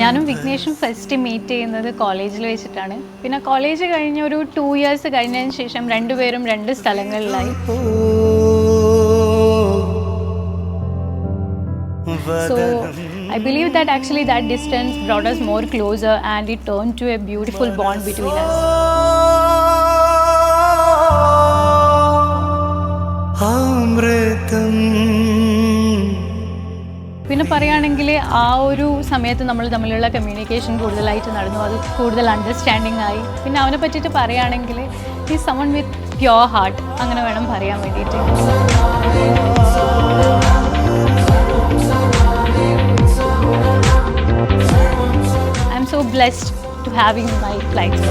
ഞാനും വിഘ്നേഷും first meet ചെയ്യുന്നത് കോളേജിൽ വെച്ചിട്ടാണ്. പിന്നെ കോളേജ് കഴിഞ്ഞ ഒരു 2 years കഴിഞ്ഞതിന് ശേഷം രണ്ടുപേരും 2 സ്ഥലങ്ങളിലായി. So I believe that actually that distance brought us more closer and it turned to a beautiful bond between us. പിന്നെ പറയുകയാണെങ്കിൽ ആ ഒരു സമയത്ത് നമ്മൾ തമ്മിലുള്ള കമ്മ്യൂണിക്കേഷൻ കൂടുതലായിട്ട് നടന്നു, അത് കൂടുതൽ അണ്ടർസ്റ്റാൻഡിങ് ആയി. പിന്നെ അവനെ പറ്റിയിട്ട് പറയുകയാണെങ്കിൽ ഈ സമൺ വിത്ത് പ്യോർ ഹാർട്ട്, അങ്ങനെ വേണം പറയാൻ വേണ്ടിയിട്ട്. I'm so blessed to have in my life.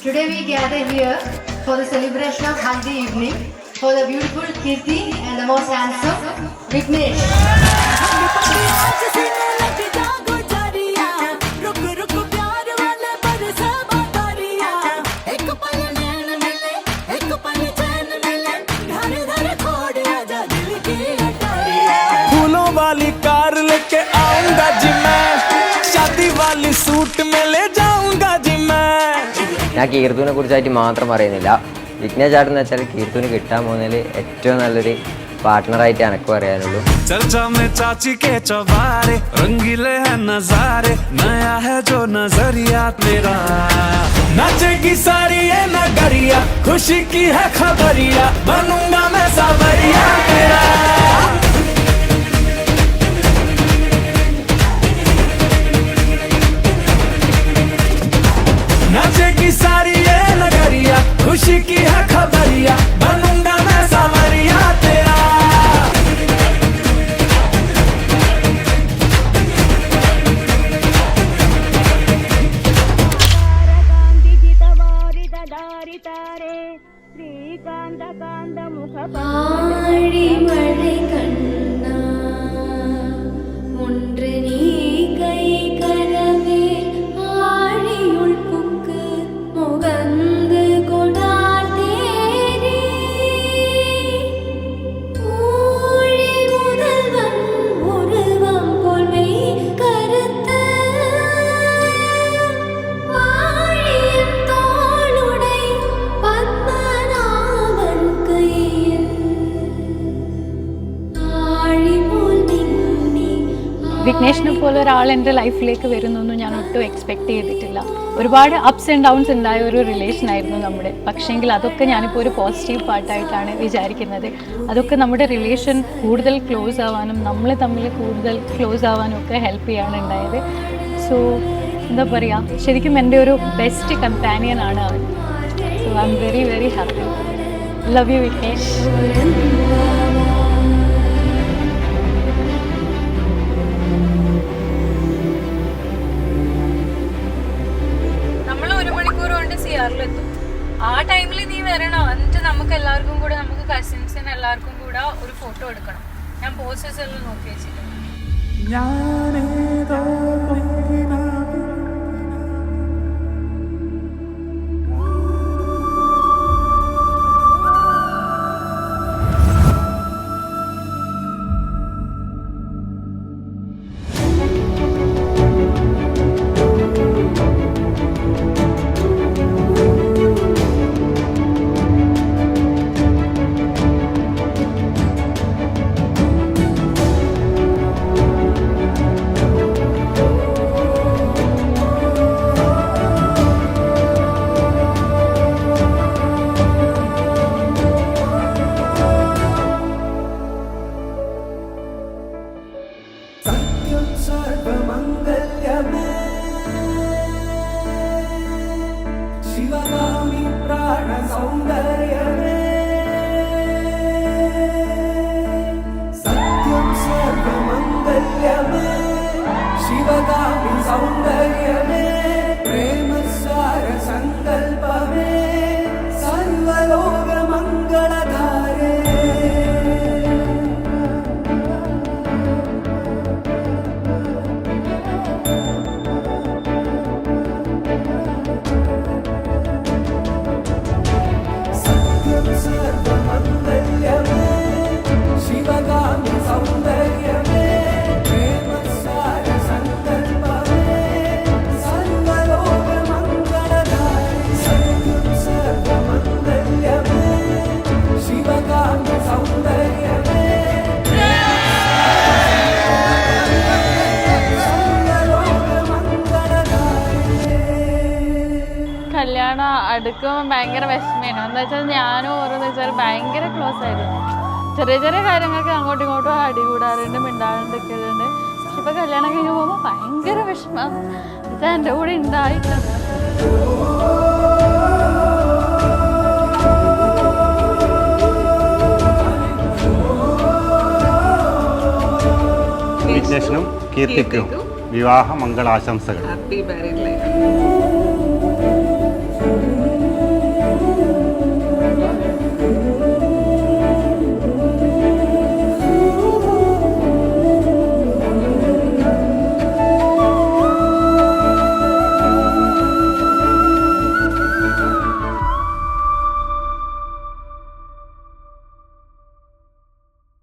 Today we gather here for the celebration of Haldi evening for the beautiful Kirti and the most handsome Vignesh. फूलों वाली car लेके आऊंगा जी मैं, शादी वाली सूट में ले जाऊंगा जी मैं. ഞാൻ കീർത്തുവിനെ കുറിച്ചായിട്ട് മാത്രം പറയുന്നില്ല. വിഘ്നേഷ് ചേട്ടൻ എന്ന് വെച്ചാൽ കീർത്തുവിന് കിട്ടാൻ പോകുന്നതിൽ ഏറ്റവും നല്ലൊരു പാർട്ട്ണറായിട്ട് എനക്ക് പറയാനുള്ളൂ. चर्चा में चाची के चौबारे, रंगीले हैं नजारे, नया है जो नजरिया तेरा. नाचेगी सारी ये नगरिया, खुशी की है खबरिया, बनूंगा मैं सावरिया तेरा. नाचेगी सारी ये नगरिया, खुशी की है खबरिया, बनूंगा मैं सावरिया तेरा. ஆழிமழை கண்ணா ஒன்று நீ கை கரவேல் ஆழியுள் புக்கு முகந்து கொடார் தேரே ஊழி முதல்வன் உருவம் கொள்மை கருத்த வாழியின் தோளுடை பத்மநாபன் கையில் ആഴി പോൽ നിന്നെ വിഘ്നേഷിനെ പോലെ ഒരാൾ എൻ്റെ ലൈഫിലേക്ക് വരുന്നൊന്നും ഞാൻ ഒട്ടും എക്സ്പെക്ട് ചെയ്തിട്ടില്ല. ഒരുപാട് അപ്സ് ആൻഡ് ഡൗൺസ് ഉണ്ടായ ഒരു റിലേഷൻ ആയിരുന്നു നമ്മുടെ. പക്ഷേങ്കിൽ അതൊക്കെ ഞാനിപ്പോൾ ഒരു പോസിറ്റീവ് പാർട്ടായിട്ടാണ് വിചാരിക്കുന്നത്. അതൊക്കെ നമ്മുടെ റിലേഷൻ കൂടുതൽ ക്ലോസ് ആവാനും നമ്മൾ തമ്മിൽ കൂടുതൽ ക്ലോസ് ആവാനും ഒക്കെ ഹെൽപ്പ് ചെയ്യാണ് ഉണ്ടായത്. സോ എന്താ പറയുക, ശരിക്കും എൻ്റെ ഒരു ബെസ്റ്റ് കമ്പാനിയൻ ആണ് അവൻ. So I am very very happy. Love you Vignesh. ആ ടൈമിൽ നീ വരണം, എന്നിട്ട് നമുക്ക് എല്ലാവർക്കും കൂടെ, നമുക്ക് കസിൻസിന് എല്ലാവർക്കും കൂടെ ഒരു ഫോട്ടോ എടുക്കണം. ഞാൻ പോസ്റ്റേഴ്സ് എല്ലാം നോക്കി വെച്ചിട്ടുണ്ട്. शिवगामी प्राण सौंदर्यमे, सत्यं सर्वमङ्गल्यमे, शिवगामी सौंदर्यमे, प्रेम सार संकल्पमे, सर्वलोक मंगलधारे. എടുക്കുമ്പോൾ ഭയങ്കര വിഷമമാണ്. എന്താ വെച്ചാൽ ഞാനും ഓരോന്ന് വെച്ചാൽ ഭയങ്കര ക്ലോസ് ആയിരുന്നു. ചെറിയ ചെറിയ കാര്യങ്ങൾക്ക് അങ്ങോട്ടും ഇങ്ങോട്ടും അടി കൂടാറുണ്ട്, മിണ്ടാറുണ്ടൊക്കെയുണ്ട്. പക്ഷെ ഇപ്പൊ കല്യാണം കഴിഞ്ഞ് പോകുമ്പോൾ ഭയങ്കര വിഷമം. ഇത് എൻ്റെ കൂടെ ഉണ്ടായിട്ടില്ല. വിഘ്നേഷിനും കീർത്തിക്കും വിവാഹ മംഗളാശംസകൾ. Happy married life.